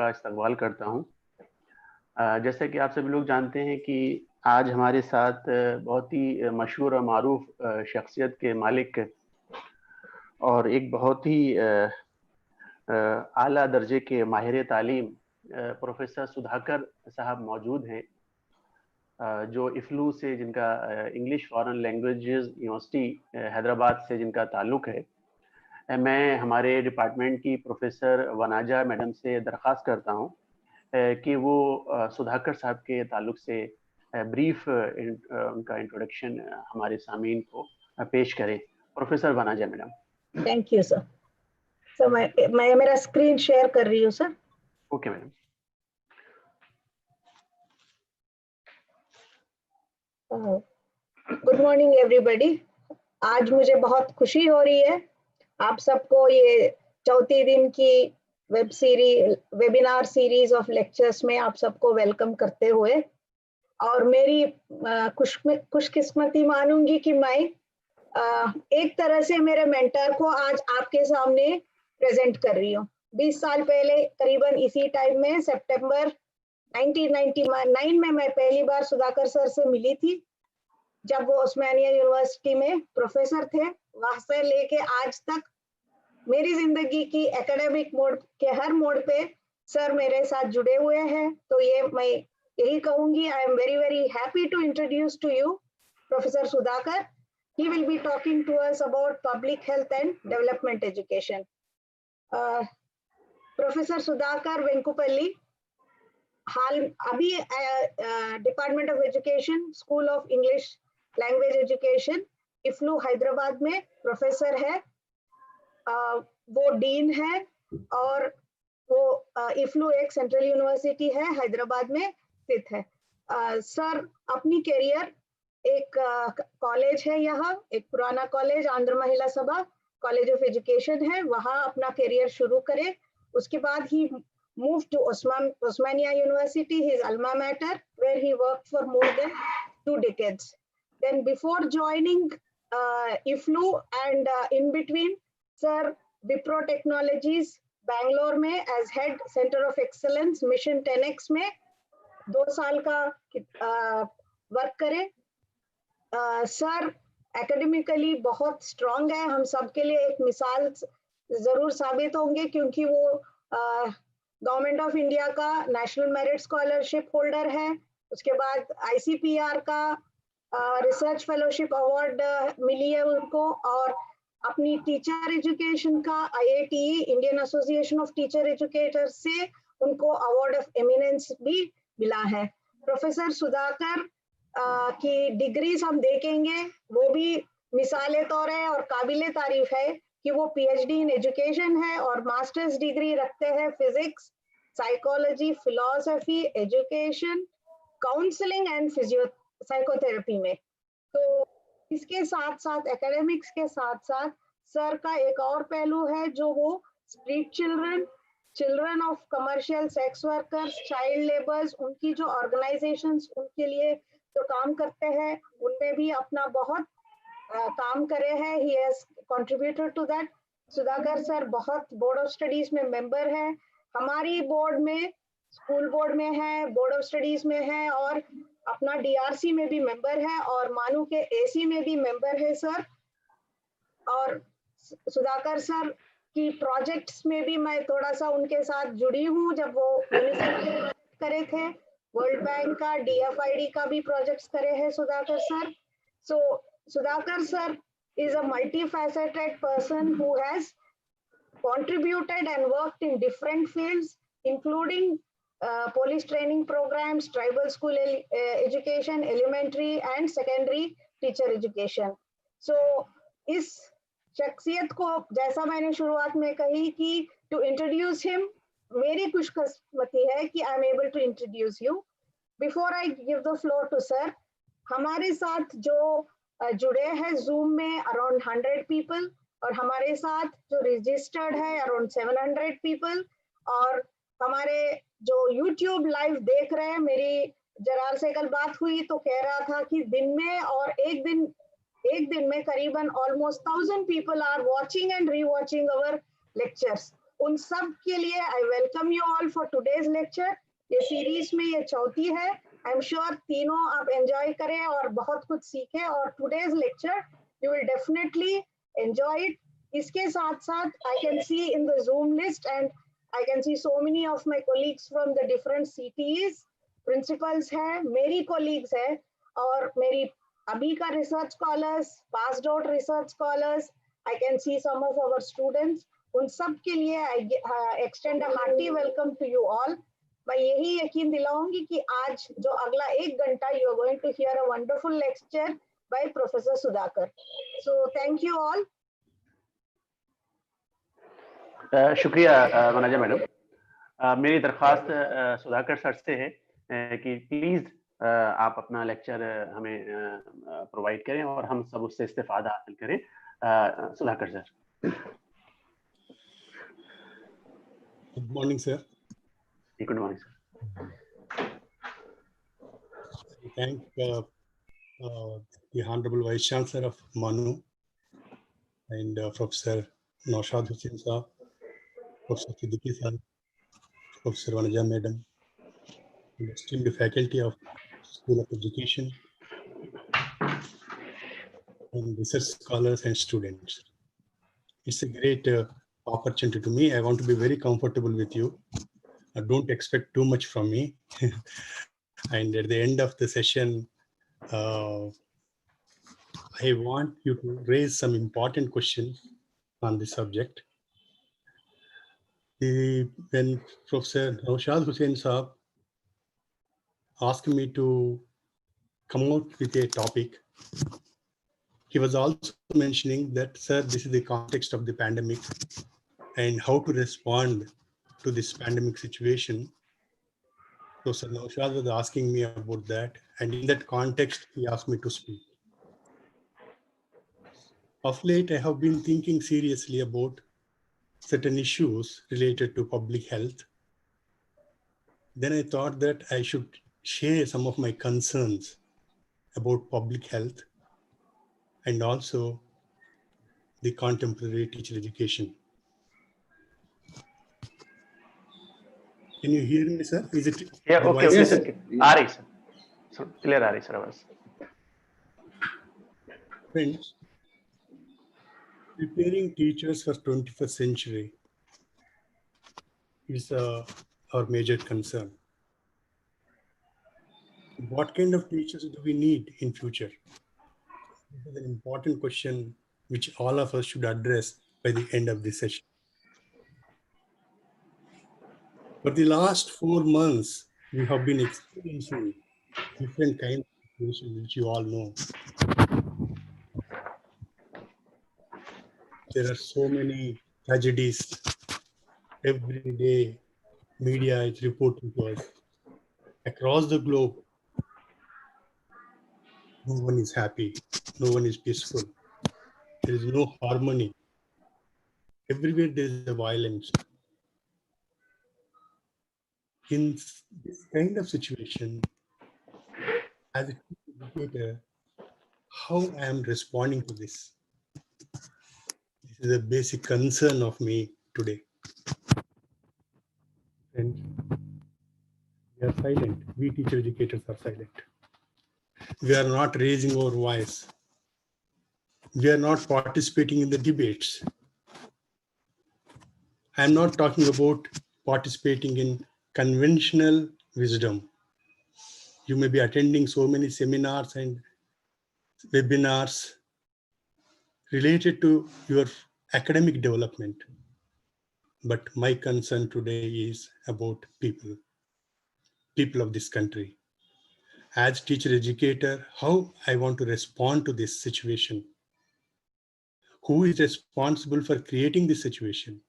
का इस्तकबाल करता हूँ। जैसे कि आप सभी लोग जानते हैं कि आज हमारे साथ बहुत ही मशहूर और मारूफ शख्सियत के मालिक और एक बहुत ही आला दर्जे के माहिर तालीम प्रोफेसर सुधाकर साहब मौजूद हैं, जो इफ्लू से जिनका English foreign languages university Hyderabad से जिनका ताल्लुक़ है। मैं हमारे डिपार्टमेंट की प्रोफेसर वनाजा मैडम से दरख्वास्त करता हूं कि वो सुधाकर साहब के ताल्लुक से ब्रीफ उनका इंट्रोडक्शन हमारे सामीन को पेश करें। Professor Vanaja madam. Thank you sir. Sir मैं मेरा स्क्रीन शेयर कर रही हूँ sir. Okay madam. Good morning everybody. आज मुझे बहुत खुशी हो रही है आप सबको ये चौथी दिन की वेबिनार सीरीज ऑफ लेक्चर्स में आप सबको वेलकम करते हुए, और मेरी खुशकिस्मती मानूंगी कि मैं एक तरह से मेरे मेंटर को आज आपके सामने प्रेजेंट कर रही हूँ। 20 साल पहले करीबन इसी टाइम में सितंबर 1999 में मैं पहली बार सुधाकर सर से मिली थी, जब वो उस्मानिया यूनिवर्सिटी में प्रोफेसर थे। वहां से लेके आज तक मेरी जिंदगी की एकेडमिक मोड के हर मोड पे सर मेरे साथ जुड़े हुए हैं। तो ये मैं यही कहूंगी, I am very very happy to introduce to you professor Sudhakar. He will be talking to us about public health and development education. Professor Sudhakar Venkupalli हाल अभी department of education, school of English language education, EFLU Hyderabad में professor है। वो dean है और वो इफ्लू एक central university है, हैदराबाद में स्थित है। सर अपनी करियर एक कॉलेज है, यहाँ एक पुराना कॉलेज आंध्र महिला सभा कॉलेज ऑफ एजुकेशन है, वहाँ अपना करियर शुरू करे। उसके बाद ही moved to Osmania University, his alma mater, where he worked for more than 2 decades. Then before joining IFLU and in between, sir, Wipro Technologies, Bangalore में as head Center of Excellence Mission 10X में 2 साल का work करे। Sir academically बहुत strong है, हम सबके लिए एक मिसाल जरूर साबित होंगे, क्योंकि वो गवर्नमेंट ऑफ इंडिया का नेशनल मेरिट स्कॉलरशिप होल्डर है। उसके बाद ICPR का रिसर्च फेलोशिप अवार्ड मिली है उनको, और अपनी टीचर एजुकेशन का IATE Indian association of teacher educators से उनको अवार्ड ऑफ एमिनेंस भी मिला है। प्रोफेसर सुधाकर की डिग्रीज हम देखेंगे, वो भी मिसाले तौर है और काबिले तारीफ है कि वो PhD इन एजुकेशन है और मास्टर्स डिग्री रखते हैं physics, psychology, philosophy, education, counselling and psychotherapy में। तो इसके साथ साथ एकेडमिक्स के साथ साथ सर का एक और पहलू है, जो वो street children of commercial sex workers, child labours, उनकी जो ऑर्गेनाइजेशंस उनके लिए जो काम करते हैं, उनमें भी अपना बहुत काम करे हैं। He has contributed to that. Sudhakar sir बहुत बोर्ड ऑफ स्टडीज में मेंबर है, हमारी बोर्ड में, स्कूल बोर्ड में है, बोर्ड ऑफ स्टडीज में है, और अपना DRC में भी मेंबर है, और मानू के AC में भी मेंबर है सर। और सुधाकर सर की प्रोजेक्ट्स में भी मैं थोड़ा सा उनके साथ जुड़ी हूँ, जब वो यूनिसेफ करे थे, वर्ल्ड बैंक का, DFID का भी प्रोजेक्ट्स करे हैं Sudhakar sir. So Sudhakar sir is a multifaceted person who has contributed and worked in different fields, including police training programs, tribal school education, elementary and secondary teacher education. So, इस शख्सियत को, जैसा मैंने शुरुआत में कही कि to introduce him, मेरी खुशकिस्मती है कि I am able to introduce you. Before I give the floor to sir, हमारे साथ जो जुड़े हैं जूम में अराउंड 100 पीपल, और हमारे साथ जो रजिस्टर्ड है अराउंड 700 पीपल, और हमारे जो यूट्यूब लाइव देख रहे हैं। मेरी जरार से कल बात हुई तो कह रहा था कि दिन में और एक दिन में करीबन almost 1000 people are watching and rewatching our lectures. उन सब के लिए I welcome you all for today's lecture. ये सीरीज में ये चौथी है। आई एम श्योर तीनों आप एंजॉय करें और बहुत कुछ सीखें, और today's lecture you will definitely enjoy it. इसके साथ साथ I can see in the Zoom list and I can see so many of my colleagues from the different cities, principals हैं, मेरी कोलीग्स हैं, और मेरी अभी का research scholars, passed out research scholars, I can see some of our students. उन सब के लिए I extend a hearty welcome to you all. मैं यही यकीन दिलाऊंगी कि आज जो अगला 1 घंटा you are going to hear a wonderful lecture by professor Sudhakar. So thank you all. शुक्रिया वनजा मैडम। मेरी दरख्वास्त सुधाकर सर से है कि प्लीज आप अपना लेक्चर हमें प्रोवाइड करें और हम सब उससे इस्तेफादा हासिल करें। Sudhakar sir. Good morning sir. Good morning sir. Thank the Honorable Vice Chancellor of Manu and Professor Naushad Hussain Saab, Professor Siddiqui Sir, Professor Vanaja Madam, and esteemed faculty of School of Education, and research scholars and students. It's a great opportunity to me. I want to be very comfortable with you. Don't expect too much from me. And at the end of the session, I want you to raise some important questions on the subject. When Professor Naushad Hussain Saab asked me to come out with a topic, he was also mentioning that, sir, this is the context of the pandemic and how to respond to this pandemic situation. So Sir Naushad was asking me about that, and in that context, he asked me to speak. Of late, I have been thinking seriously about certain issues related to public health. Then I thought that I should share some of my concerns about public health and also the contemporary teacher education. Can you hear me, sir? Is it? Yeah, okay, okay, sir. आ रही sir, clear आ रही sir आवाज। Friends, preparing teachers for 21st century is our major concern. What kind of teachers do we need in future? This is an important question which all of us should address by the end of this session. For the last 4 months, we have been experiencing different kinds of situations which you all know. There are so many tragedies. Every day, media is reporting to us. Across the globe, no one is happy, no one is peaceful. There is no harmony. Everywhere there is a violence. In this kind of situation, as a teacher educator, how I am responding to this? This is a basic concern of me today. And we are silent. We teacher educators are silent. We are not raising our voice. We are not participating in the debates. I am not talking about participating in conventional wisdom. You may be attending so many seminars and webinars related to your academic development. But my concern today is about people of this country. As teacher educator, how I want to respond to this situation. Who is responsible for creating this situation?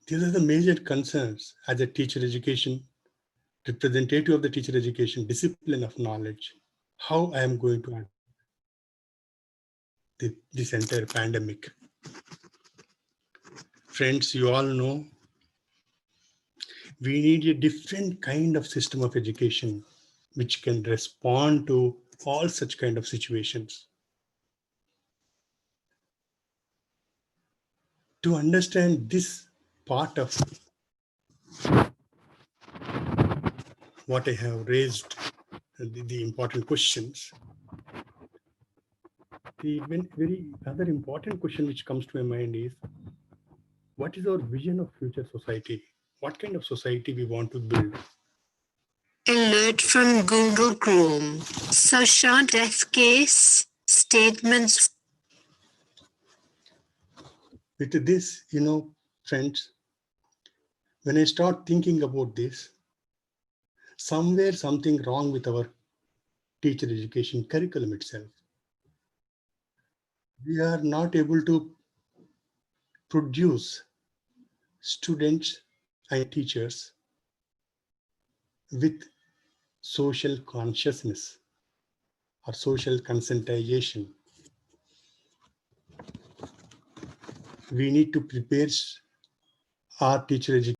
These are the major concerns as a teacher education, representative of the teacher education, discipline of knowledge, how I am going to handle this entire pandemic. Friends, you all know, we need a different kind of system of education which can respond to all such kind of situations. to understand this part of what I have raised, the important questions, the very other important question which comes to my mind is, what is our vision of future society? What kind of society we want to build? Alert from Google Chrome. Sasha death case. Statements. With this, friends, when I start thinking about this, somewhere something wrong with our teacher education curriculum itself. We are not able to produce students and teachers with social consciousness or social conscientization. We need to prepare our teacher education